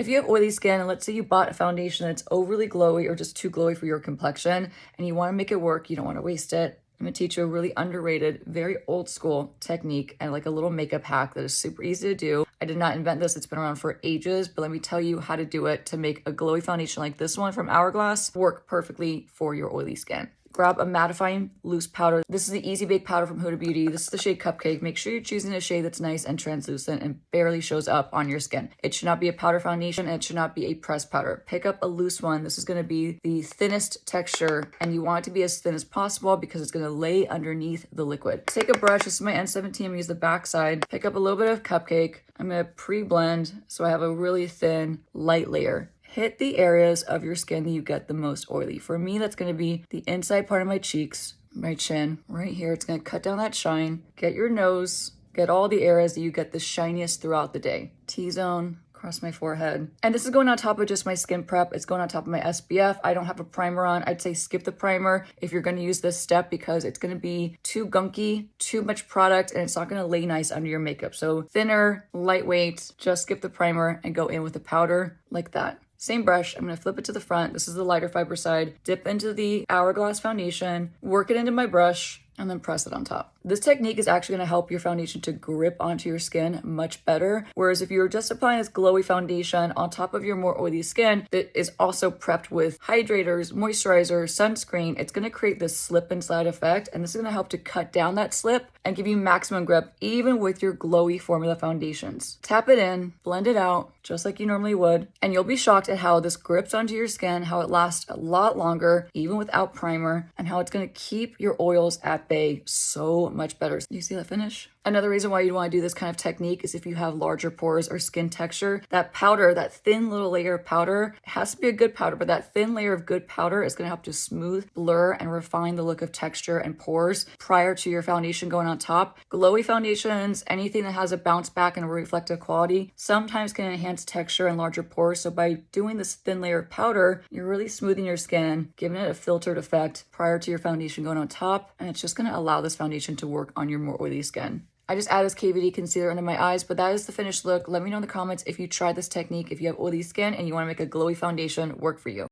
you have oily skin, and let's say you bought a foundation that's overly glowy or just too glowy for your complexion, and you want to make it work, you don't want to waste it, I'm gonna teach you a really underrated, very old school technique and like a little makeup hack that is super easy to do. I did not invent this, it's been around for ages, but let me tell you how to do it to make a glowy foundation like this one from Hourglass work perfectly for your oily skin. Grab a mattifying loose powder. This is the Easy Bake powder from Huda Beauty. This is the shade Cupcake. Make sure you're choosing a shade that's nice and translucent and barely shows up on your skin. It should not be a powder foundation and it should not be a pressed powder. Pick up a loose one. This is going to be the thinnest texture and you want it to be as thin as possible because it's going to lay underneath the liquid. Take a brush. This is my N17. I'm going to use the back side. Pick up a little bit of Cupcake. I'm going to pre-blend so I have a really thin, light layer. Hit the areas of your skin that you get the most oily. For me, that's going to be the inside part of my cheeks, my chin, right here. It's going to cut down that shine. Get your nose, get all the areas that you get the shiniest throughout the day. T-zone, across my forehead. And this is going on top of just my skin prep. It's going on top of my SPF. I don't have a primer on. I'd say skip the primer if you're going to use this step because it's going to be too gunky, too much product, and it's not going to lay nice under your makeup. So thinner, lightweight, just skip the primer and go in with the powder like that. Same brush, I'm going to flip it to the front. This is the lighter fiber side. Dip into the Hourglass foundation, work it into my brush, and then press it on top. This technique is actually going to help your foundation to grip onto your skin much better. Whereas if you're just applying this glowy foundation on top of your more oily skin that is also prepped with hydrators, moisturizer, sunscreen, it's going to create this slip and slide effect. And this is going to help to cut down that slip and give you maximum grip even with your glowy formula foundations. Tap it in, blend it out just like you normally would. And you'll be shocked at how this grips onto your skin, how it lasts a lot longer, even without primer, and how it's going to keep your oils at bay so much better. You see that finish? Another reason why you want to do this kind of technique is if you have larger pores or skin texture, that powder, that thin little layer of powder, it has to be a good powder, but that thin layer of good powder is going to help to smooth, blur, and refine the look of texture and pores prior to your foundation going on top. Glowy foundations, anything that has a bounce back and a reflective quality, sometimes can enhance texture and larger pores. So by doing this thin layer of powder, you're really smoothing your skin, giving it a filtered effect prior to your foundation going on top, and it's just going to allow this foundation to work on your more oily skin. I just add this KVD concealer under my eyes, but that is the finished look. Let me know in the comments if you tried this technique, if you have oily skin and you want to make a glowy foundation work for you.